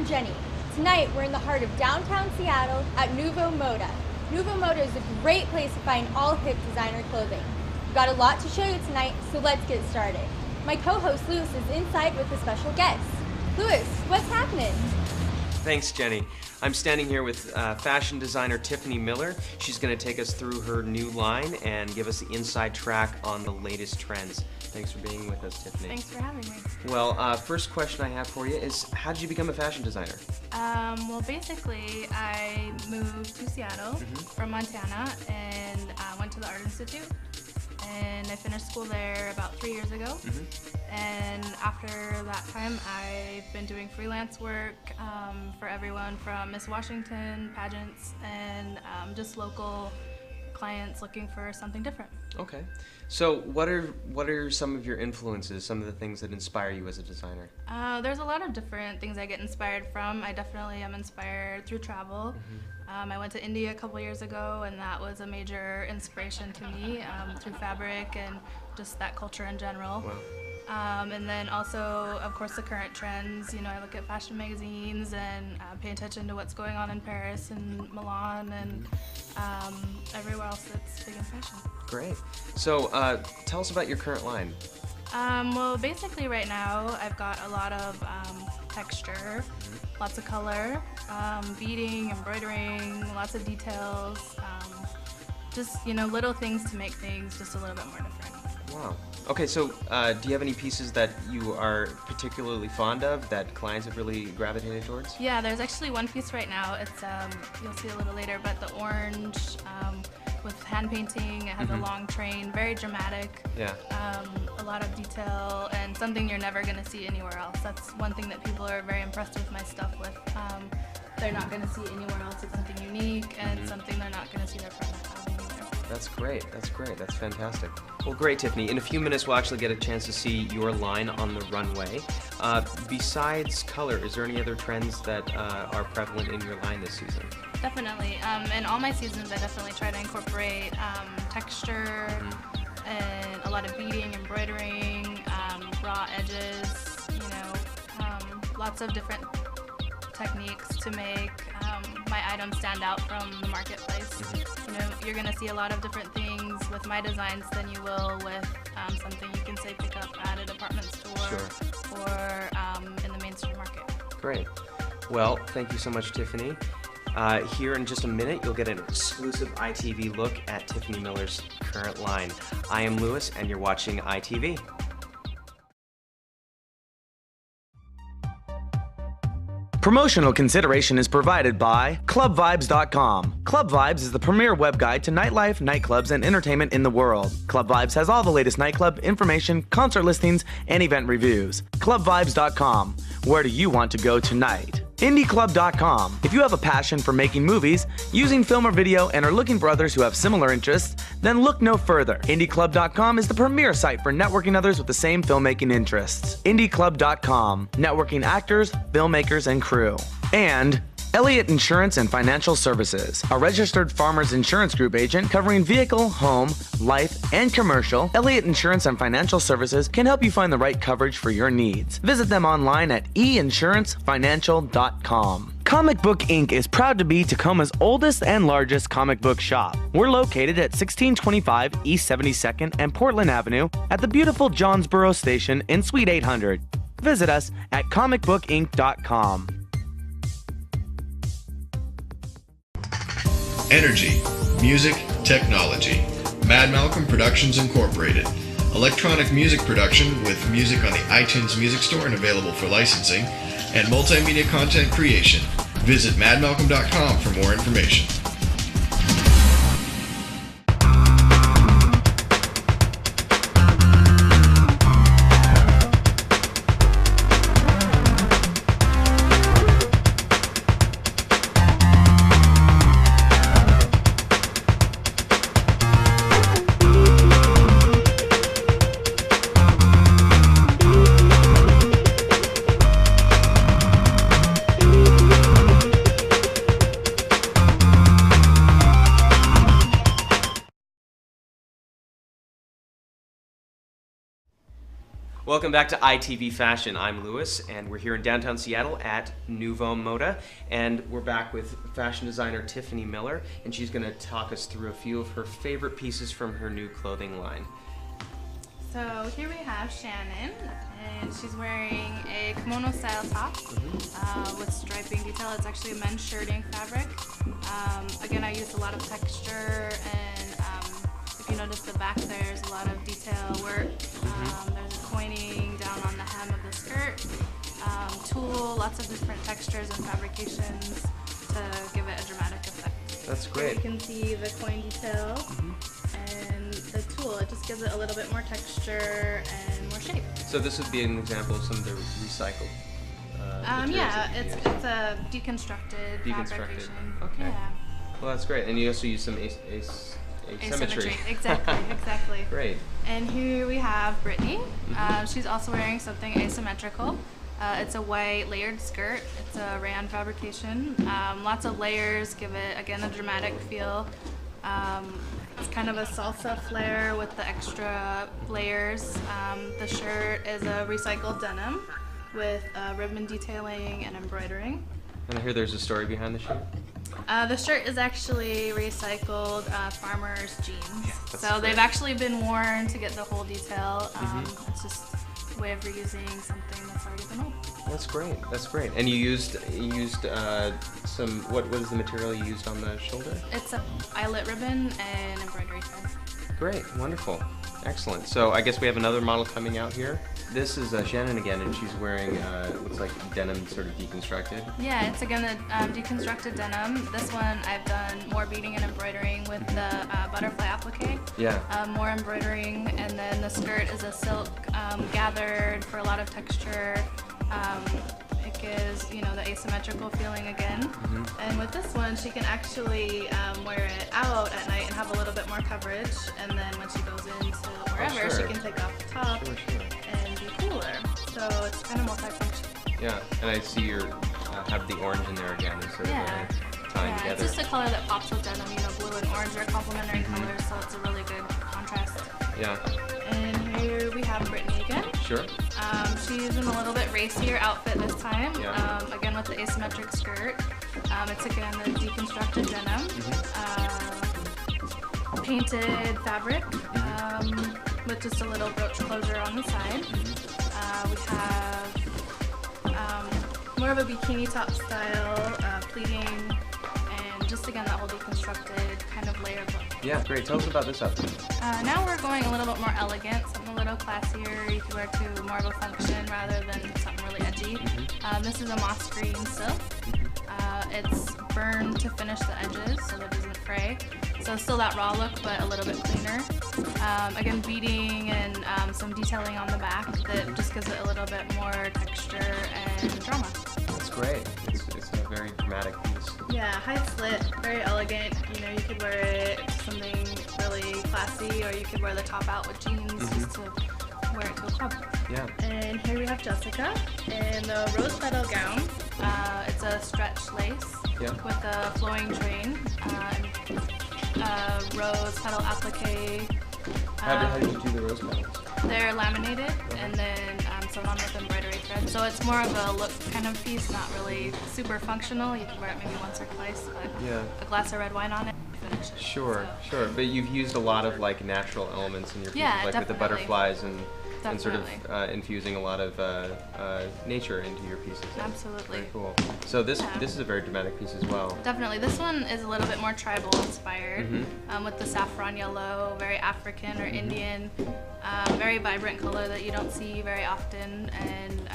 Jenny. Tonight, we're in the heart of downtown Seattle at Nouveau Moda. Nouveau Moda is a great place to find all hip designer clothing. We've got a lot to show you tonight, so let's get started. My co-host Lewis is inside with a special guest. Lewis, what's happening? Thanks, Jenny. I'm standing here with fashion designer Tiffany Miller. She's going to take us through her new line and give us the inside track on the latest trends. Thanks for being with us, Tiffany. Thanks for having me. Well, first question I have for you is, how did you become a fashion designer? Well, basically, I moved to Seattle from Montana and went to the Art Institute. And I finished school there about 3 years ago. And after that time, I've been doing freelance work for everyone from Miss Washington, pageants, and just local clients looking for something different. Okay. So what are some of your influences, some of the things that inspire you as a designer? There's a lot of different things I get inspired from. I definitely am inspired through travel. I went to India a couple years ago, and that was a major inspiration to me through fabric and just that culture in general. Wow. And then also, of course, the current trends. You know, I look at fashion magazines and pay attention to what's going on in Paris and Milan and everywhere else that's big in fashion. Great. So tell us about your current line. Well, basically right now I've got a lot of texture, lots of color, beading, embroidering, lots of details, just, you know, little things to make things just a little bit more different. Wow. Okay, so do you have any pieces that you are particularly fond of that clients have really gravitated towards? Yeah, there's actually one piece right now. It's you'll see a little later, but the orange with hand painting. It has a long train, very dramatic. Yeah. A lot of detail and something you're never going to see anywhere else. That's one thing that people are very impressed with my stuff with. They're not going to see anywhere else. It's something unique and something they're not going to see their friends having either. That's great. That's great. That's fantastic. Well, great, Tiffany. In a few minutes, we'll actually get a chance to see your line on the runway. Besides color, is there any other trends that are prevalent in your line this season? Definitely. In all my seasons, I definitely try to incorporate texture and a lot of beading, embroidering, raw edges, you know, lots of different techniques to make my items stand out from the marketplace. You know, you're going to see a lot of different things with my designs than you will with something you can say pick up at a department store or in the mainstream market. Great. Well, thank you so much, Tiffany. Here in just a minute, you'll get an exclusive ITV look at Tiffany Miller's current line. I am Lewis, and you're watching ITV. Promotional consideration is provided by ClubVibes.com. Club Vibes is the premier web guide to nightlife, nightclubs, and entertainment in the world. Club Vibes has all the latest nightclub information, concert listings, and event reviews. ClubVibes.com. Where do you want to go tonight? IndieClub.com. If you have a passion for making movies, using film or video, and are looking for others who have similar interests, then look no further. IndieClub.com is the premier site for networking others with the same filmmaking interests. IndieClub.com. Networking actors, filmmakers, and crew. And Elliott Insurance and Financial Services, a registered Farmers Insurance Group agent covering vehicle, home, life, and commercial. Elliott Insurance and Financial Services can help you find the right coverage for your needs. Visit them online at einsurancefinancial.com. Comic Book Inc. is proud to be Tacoma's oldest and largest comic book shop. We're located at 1625 East 72nd and Portland Avenue at the beautiful Johnsboro Station in Suite 800. Visit us at comicbookinc.com. Energy, music, technology. Mad Malcolm Productions Incorporated. Electronic music production with music on the iTunes Music Store and available for licensing, and multimedia content creation. Visit madmalcolm.com for more information. Welcome back to ITV Fashion. I'm Louis, and we're here in downtown Seattle at Nouveau Moda, and we're back with fashion designer Tiffany Miller, and she's going to talk us through a few of her favorite pieces from her new clothing line. So here we have Shannon, and she's wearing a kimono style top with striping detail. It's actually a men's shirting fabric. Again, I used a lot of texture, and if you notice the back, there's a lot of detail work. There's coining down on the hem of the skirt, tulle, lots of different textures and fabrications to give it a dramatic effect. That's great. Here you can see the coin detail and the tulle. It just gives it a little bit more texture and more shape. So this would be an example of some of the recycled materials Yeah, that you it's use. a deconstructed fabrication. Okay. Yeah. Well, that's great. And you also use some asymmetry. Exactly. Great. And here we have Brittany. She's also wearing something asymmetrical. It's a white layered skirt. It's a rayon fabrication. Lots of layers give it, again, a dramatic feel. It's kind of a salsa flare with the extra layers. The shirt is a recycled denim with ribbon detailing and embroidering. And I hear there's a story behind the shirt. The shirt is actually recycled farmers' jeans. that's So they've great. actually been worn to get the whole detail. It's just a way of reusing something that's already been old. That's great. That's great. And you used some. What is the material you used on the shoulder? It's a eyelet ribbon and embroidery thread. Great. Wonderful. Excellent. So I guess we have another model coming out here. This is Shannon again, and she's wearing looks like denim, sort of deconstructed. Yeah, it's again the deconstructed denim. This one I've done more beading and embroidering with the butterfly applique. Yeah. More embroidering, and then the skirt is a silk gathered for a lot of texture. It gives, the asymmetrical feeling again. And with this one, she can actually wear it out at night and have a little bit more coverage. And then when she goes into wherever, sure. she can take off the top Sure. and be cooler. So it's kind of multifunctional. Yeah. And I see you have the orange in there again, sort of tying It's together. just a color that pops with denim. Blue and orange are complementary colors, so it's a really good contrast. Yeah. And here we have Brittany again. Sure. She's in a little bit racier outfit this time. Yeah. Again with the asymmetric skirt. It's again the deconstructed denim. Painted fabric with just a little brooch closure on the side. We have more of a bikini top style pleating, and just again that whole deconstructed kind of layered look. Yeah. Great. Tell us about this outfit. Now we're going a little bit more elegant, something a little classier. You can wear to more of a function rather than something really edgy. This is a moss green silk. It's burned to finish the edges so that it doesn't fray. So still that raw look, but a little bit cleaner. Again, beading and some detailing on the back that just gives it a little bit more texture and drama. That's great. It's a very dramatic piece. Yeah, high slit, very elegant. You could wear it to something really classy, or you could wear the top out with jeans just to wear it to a club. Yeah. And here we have Jessica in the rose petal gown. It's a stretch lace with a flowing train, rose petal applique. How did you do the rose petals? They're laminated and then sewn on with embroidery thread. So it's more of a look kind of piece, not really super functional. You can wear it maybe once or twice, but a glass of red wine on it. Finish it. Sure. But you've used a lot of natural elements in your pieces, like with the definitely. butterflies and sort of Definitely. infusing a lot of nature into your pieces. Absolutely. Very cool. So this is a very dramatic piece as well. Definitely. This one is a little bit more tribal inspired with the saffron yellow, very African or Indian, very vibrant color that you don't see very often. And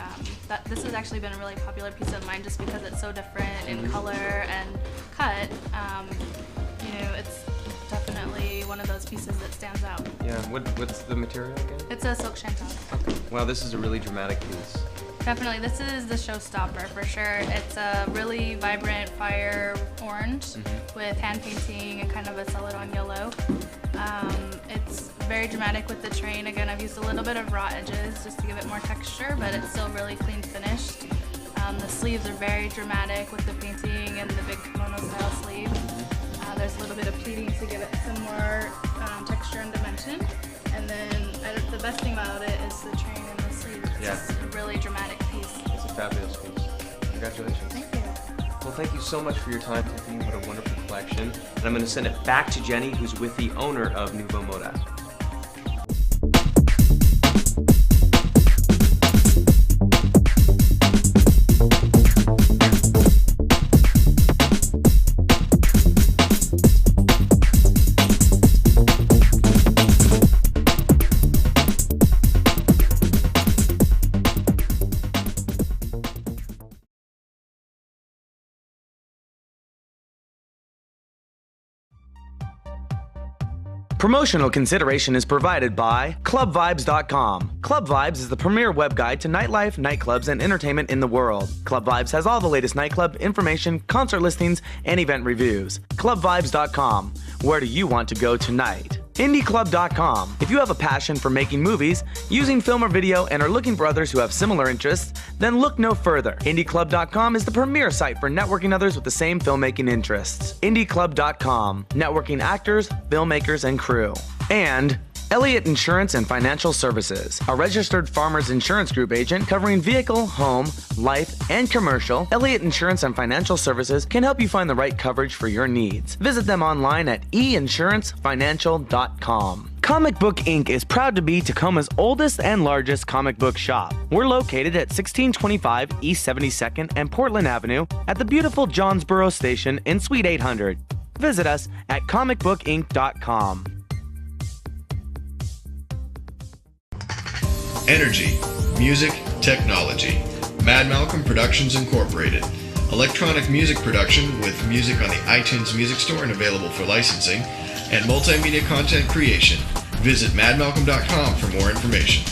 this has actually been a really popular piece of mine just because it's so different in color and cut. It's definitely one of those pieces that stands out. Yeah. What's the material again? It's a silk chantal. Okay. Wow, this is a really dramatic piece. Definitely, this is the showstopper for sure. It's a really vibrant fire orange with hand painting and kind of a celadon yellow. It's very dramatic with the train. Again, I've used a little bit of raw edges just to give it more texture, but it's still really clean finished. The sleeves are very dramatic with the painting and the big kimono style sleeve. There's a little bit of pleating to give it some more texture and dimension. And then the best thing about it is the train and the sleeve. It's a really dramatic piece. It's a fabulous piece. Congratulations. Thank you. Well, thank you so much for your time, Tiffany. What a wonderful collection. And I'm going to send it back to Jenny, who's with the owner of Nouveau Moda. Promotional consideration is provided by ClubVibes.com. Club Vibes is the premier web guide to nightlife, nightclubs, and entertainment in the world. Club Vibes has all the latest nightclub information, concert listings, and event reviews. ClubVibes.com. Where do you want to go tonight? IndieClub.com. If you have a passion for making movies, using film or video, and are looking for others who have similar interests, then look no further. IndieClub.com is the premier site for networking others with the same filmmaking interests. IndieClub.com. Networking actors, filmmakers, and crew. And Elliott Insurance and Financial Services, a registered Farmers Insurance Group agent covering vehicle, home, life, and commercial. Elliott Insurance and Financial Services can help you find the right coverage for your needs. Visit them online at einsurancefinancial.com. Comic Book Inc. is proud to be Tacoma's oldest and largest comic book shop. We're located at 1625 East 72nd and Portland Avenue at the beautiful Johnsboro Station in Suite 800. Visit us at comicbookinc.com. Energy, music, technology. Mad Malcolm Productions Incorporated. Electronic music production with music on the iTunes Music Store and available for licensing, and multimedia content creation. Visit madmalcolm.com for more information.